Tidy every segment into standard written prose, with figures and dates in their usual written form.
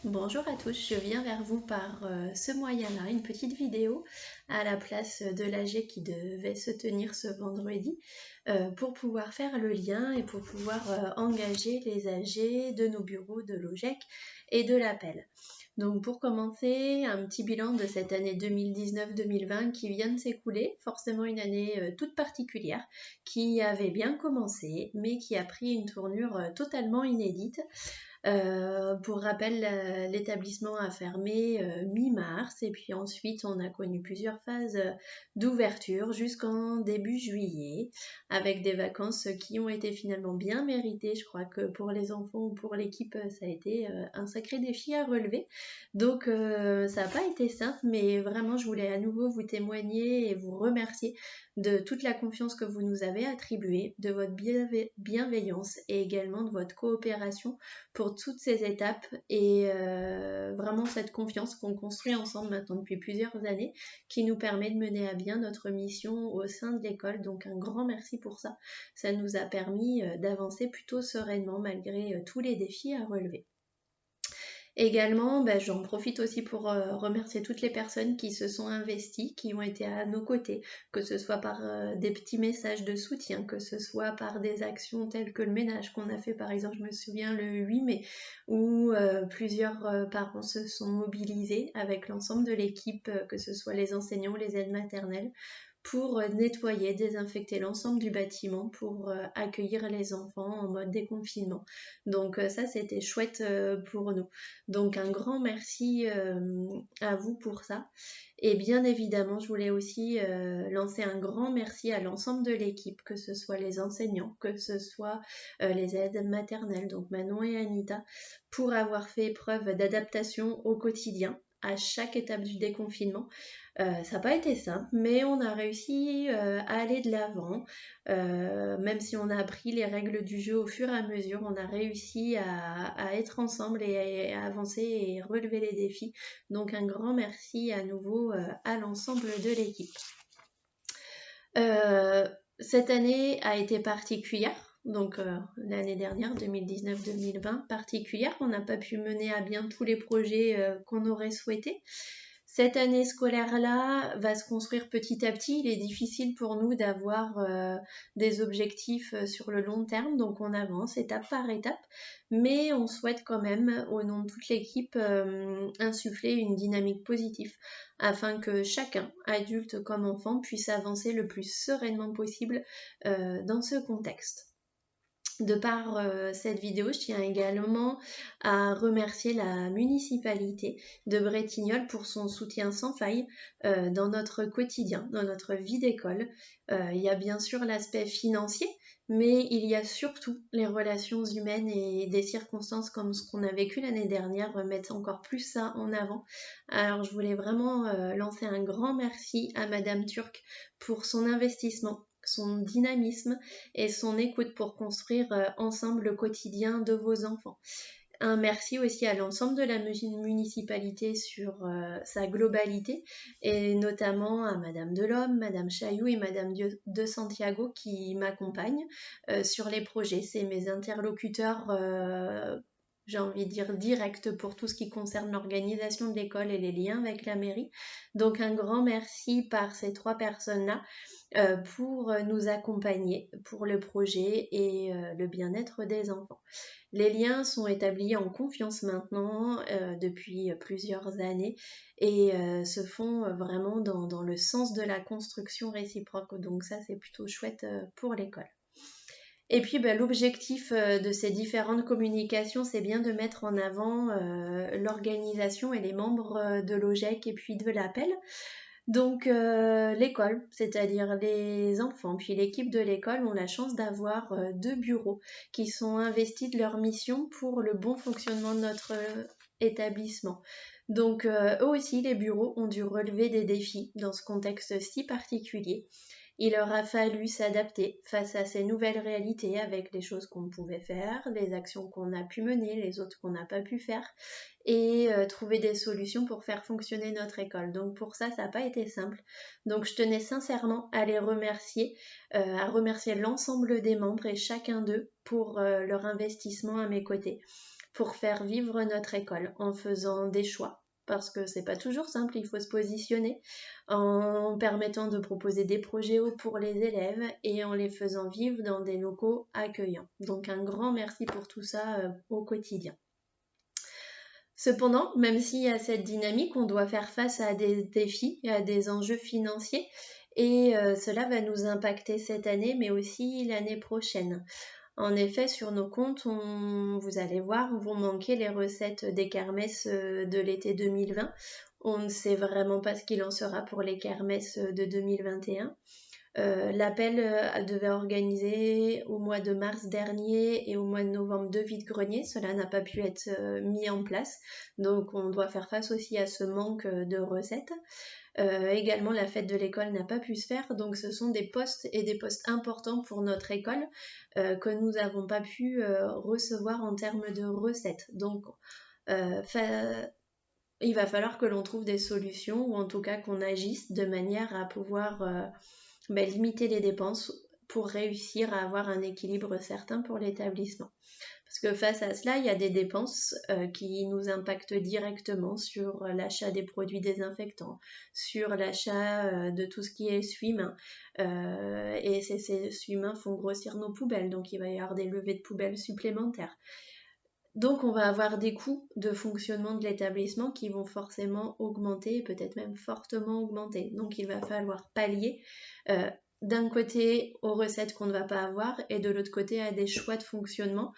Bonjour à tous, je viens vers vous par ce moyen-là, une petite vidéo à la place de l'AG qui devait se tenir ce vendredi pour pouvoir faire le lien et pour pouvoir engager les AG de nos bureaux de l'OGEC et de l'APEL. Donc pour commencer, un petit bilan de cette année 2019-2020 qui vient de s'écouler, forcément une année toute particulière, qui avait bien commencé, mais qui a pris une tournure totalement inédite. Pour rappel, l'établissement a fermé mi-mars et puis ensuite on a connu plusieurs phases d'ouverture jusqu'en début juillet avec des vacances qui ont été finalement bien méritées. Je crois que pour les enfants ou pour l'équipe, ça a été un sacré défi à relever. Donc ça n'a pas été simple, mais vraiment je voulais à nouveau vous témoigner et vous remercier de toute la confiance que vous nous avez attribuée, de votre bienveillance et également de votre coopération pour toutes ces étapes et vraiment cette confiance qu'on construit ensemble maintenant depuis plusieurs années qui nous permet de mener à bien notre mission au sein de l'école. Donc un grand merci pour ça. Ça nous a permis d'avancer plutôt sereinement malgré tous les défis à relever. Également, j'en profite aussi pour remercier toutes les personnes qui se sont investies, qui ont été à nos côtés, que ce soit par des petits messages de soutien, que ce soit par des actions telles que le ménage qu'on a fait par exemple, je me souviens le 8 mai, où plusieurs parents se sont mobilisés avec l'ensemble de l'équipe, que ce soit les enseignants, les aides maternelles, pour nettoyer, désinfecter l'ensemble du bâtiment pour accueillir les enfants en mode déconfinement. Donc ça, c'était chouette pour nous. Donc un grand merci à vous pour ça. Et bien évidemment, je voulais aussi lancer un grand merci à l'ensemble de l'équipe, que ce soit les enseignants, que ce soit les aides maternelles, donc Manon et Anita, pour avoir fait preuve d'adaptation au quotidien à chaque étape du déconfinement. Ça n'a pas été simple, mais on a réussi à aller de l'avant. Même si on a appris les règles du jeu au fur et à mesure, on a réussi à être ensemble et à avancer et relever les défis. Donc un grand merci à nouveau à l'ensemble de l'équipe. Cette année a été particulière. Donc l'année dernière, 2019-2020, particulière. On n'a pas pu mener à bien tous les projets qu'on aurait souhaité. Cette année scolaire-là va se construire petit à petit. Il est difficile pour nous d'avoir des objectifs sur le long terme, donc on avance étape par étape, mais on souhaite quand même, au nom de toute l'équipe, insuffler une dynamique positive afin que chacun, adulte comme enfant, puisse avancer le plus sereinement possible dans ce contexte. De par cette vidéo, je tiens également à remercier la municipalité de Bretignolles pour son soutien sans faille dans notre quotidien, dans notre vie d'école. Il y a bien sûr l'aspect financier, mais il y a surtout les relations humaines et des circonstances comme ce qu'on a vécu l'année dernière mettent encore plus ça en avant. Alors je voulais vraiment lancer un grand merci à Madame Turc pour son investissement, son dynamisme et son écoute pour construire ensemble le quotidien de vos enfants. Un merci aussi à l'ensemble de la municipalité sur sa globalité et notamment à Madame Delhomme, Madame Chailloux et Madame de Santiago qui m'accompagnent sur les projets. C'est mes interlocuteurs j'ai envie de dire direct pour tout ce qui concerne l'organisation de l'école et les liens avec la mairie. Donc un grand merci par ces trois personnes-là pour nous accompagner pour le projet et le bien-être des enfants. Les liens sont établis en confiance maintenant depuis plusieurs années et se font vraiment dans le sens de la construction réciproque. Donc ça, c'est plutôt chouette pour l'école. Et puis l'objectif de ces différentes communications, c'est bien de mettre en avant l'organisation et les membres de l'OGEC et puis de l'APEL. Donc l'école, c'est-à-dire les enfants, puis l'équipe de l'école ont la chance d'avoir deux bureaux qui sont investis de leur mission pour le bon fonctionnement de notre établissement. Donc eux aussi, les bureaux ont dû relever des défis dans ce contexte si particulier. Il leur a fallu s'adapter face à ces nouvelles réalités avec les choses qu'on pouvait faire, les actions qu'on a pu mener, les autres qu'on n'a pas pu faire et trouver des solutions pour faire fonctionner notre école. Donc pour ça, ça n'a pas été simple. Donc je tenais sincèrement à les remercier, à remercier l'ensemble des membres et chacun d'eux pour leur investissement à mes côtés. pour faire vivre notre école en faisant des choix. Parce que c'est pas toujours simple, il faut se positionner en permettant de proposer des projets pour les élèves et en les faisant vivre dans des locaux accueillants. Donc un grand merci pour tout ça au quotidien. Cependant, même s'il y a cette dynamique, on doit faire face à des défis, à des enjeux financiers et cela va nous impacter cette année mais aussi l'année prochaine. En effet, sur nos comptes, vous allez voir, vont manquer les recettes des kermesses de l'été 2020. On ne sait vraiment pas ce qu'il en sera pour les kermesses de 2021. L'appel devait organiser au mois de mars dernier et au mois de novembre 2 vide-greniers. Cela n'a pas pu être mis en place. Donc on doit faire face aussi à ce manque de recettes. Également, la fête de l'école n'a pas pu se faire, donc ce sont des postes et des postes importants pour notre école que nous n'avons pas pu recevoir en termes de recettes. Donc, il va falloir que l'on trouve des solutions ou en tout cas qu'on agisse de manière à pouvoir limiter les dépenses pour réussir à avoir un équilibre certain pour l'établissement. Parce que face à cela, il y a des dépenses qui nous impactent directement sur l'achat des produits désinfectants, sur l'achat de tout ce qui est essuie-mains. Et ces essuie-mains font grossir nos poubelles, donc il va y avoir des levées de poubelles supplémentaires. Donc on va avoir des coûts de fonctionnement de l'établissement qui vont forcément augmenter et peut-être même fortement augmenter. Donc il va falloir pallier d'un côté aux recettes qu'on ne va pas avoir et de l'autre côté à des choix de fonctionnement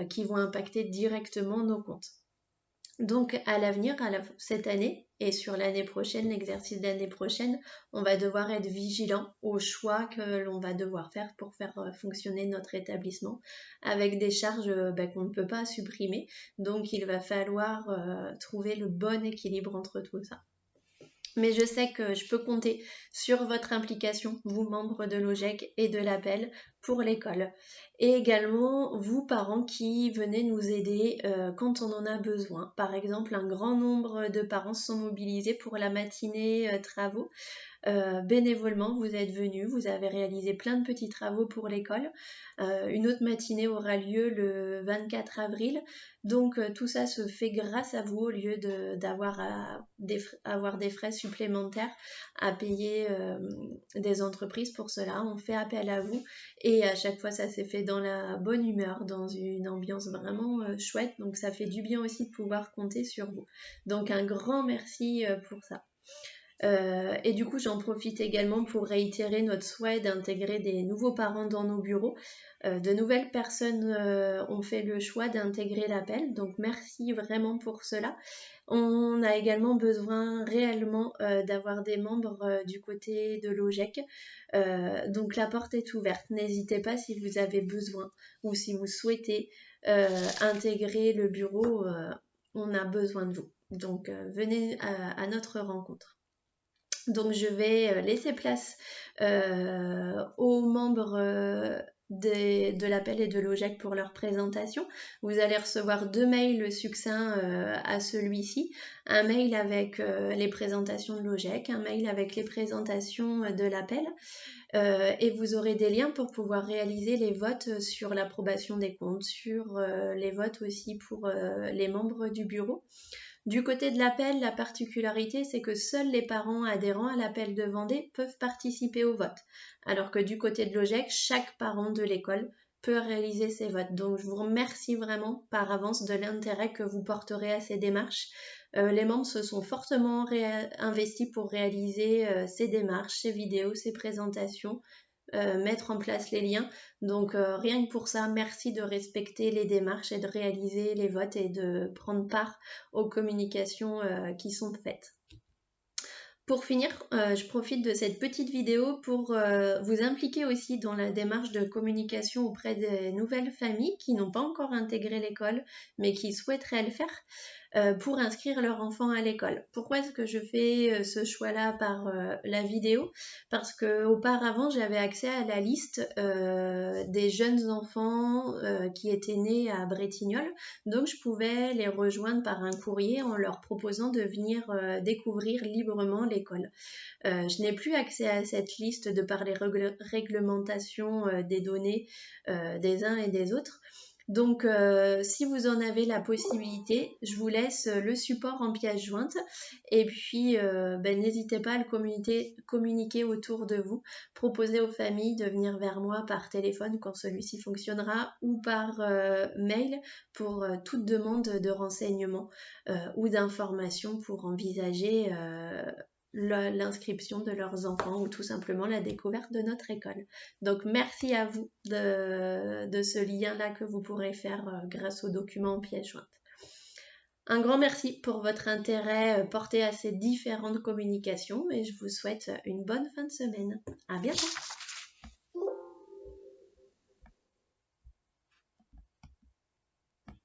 qui vont impacter directement nos comptes. Donc à l'avenir, cette année et sur l'année prochaine, l'exercice de l'année prochaine, on va devoir être vigilant aux choix que l'on va devoir faire pour faire fonctionner notre établissement avec des charges qu'on ne peut pas supprimer. Donc il va falloir trouver le bon équilibre entre tout ça. Mais je sais que je peux compter sur votre implication, vous membres de l'OGEC et de l'APEL, pour l'école. Et également, vous parents qui venez nous aider quand on en a besoin. Par exemple, un grand nombre de parents sont mobilisés pour la matinée travaux. Bénévolement, vous êtes venus, vous avez réalisé plein de petits travaux pour l'école. Une autre matinée aura lieu le 24 avril. Donc tout ça se fait grâce à vous au lieu d'avoir des frais supplémentaires à payer des entreprises pour cela. On fait appel à vous et à chaque fois ça s'est fait dans la bonne humeur, dans une ambiance vraiment chouette. Donc ça fait du bien aussi de pouvoir compter sur vous. Donc un grand merci pour ça. Et du coup, j'en profite également pour réitérer notre souhait d'intégrer des nouveaux parents dans nos bureaux. De nouvelles personnes ont fait le choix d'intégrer l'appel, donc merci vraiment pour cela. On a également besoin réellement d'avoir des membres du côté de l'OGEC. Donc la porte est ouverte. N'hésitez pas si vous avez besoin ou si vous souhaitez intégrer le bureau, on a besoin de vous. Donc venez à notre rencontre. Donc je vais laisser place aux membres de l'appel et de l'OGEC pour leur présentation. Vous allez recevoir 2 mails succincts à celui-ci. Un mail avec les présentations de l'OGEC, un mail avec les présentations de l'appel. Et vous aurez des liens pour pouvoir réaliser les votes sur l'approbation des comptes, sur les votes aussi pour les membres du bureau. Du côté de l'appel, la particularité, c'est que seuls les parents adhérents à l'appel de Vendée peuvent participer au vote, alors que du côté de l'OGEC, chaque parent de l'école peut réaliser ses votes. Donc je vous remercie vraiment par avance de l'intérêt que vous porterez à ces démarches. Les membres se sont fortement investis pour réaliser ces démarches, ces vidéos, ces présentations, mettre en place les liens. Donc rien que pour ça, merci de respecter les démarches et de réaliser les votes et de prendre part aux communications qui sont faites. Pour finir, je profite de cette petite vidéo pour vous impliquer aussi dans la démarche de communication auprès des nouvelles familles qui n'ont pas encore intégré l'école mais qui souhaiteraient le faire. Pour inscrire leur enfant à l'école. Pourquoi est-ce que je fais ce choix-là par la vidéo? Parce qu'auparavant, j'avais accès à la liste des jeunes enfants qui étaient nés à Bretignolles. Donc, je pouvais les rejoindre par un courrier en leur proposant de venir découvrir librement l'école. Je n'ai plus accès à cette liste de par les réglementations des données des uns et des autres. Donc, si vous en avez la possibilité, je vous laisse le support en pièce jointe et puis n'hésitez pas à le communiquer autour de vous. Proposez aux familles de venir vers moi par téléphone quand celui-ci fonctionnera ou par mail pour toute demande de renseignements ou d'informations pour envisager l'inscription de leurs enfants ou tout simplement la découverte de notre école. Donc merci à vous de ce lien-là que vous pourrez faire grâce aux documents en pièce jointe. Un grand merci pour votre intérêt porté à ces différentes communications et je vous souhaite une bonne fin de semaine. À bientôt!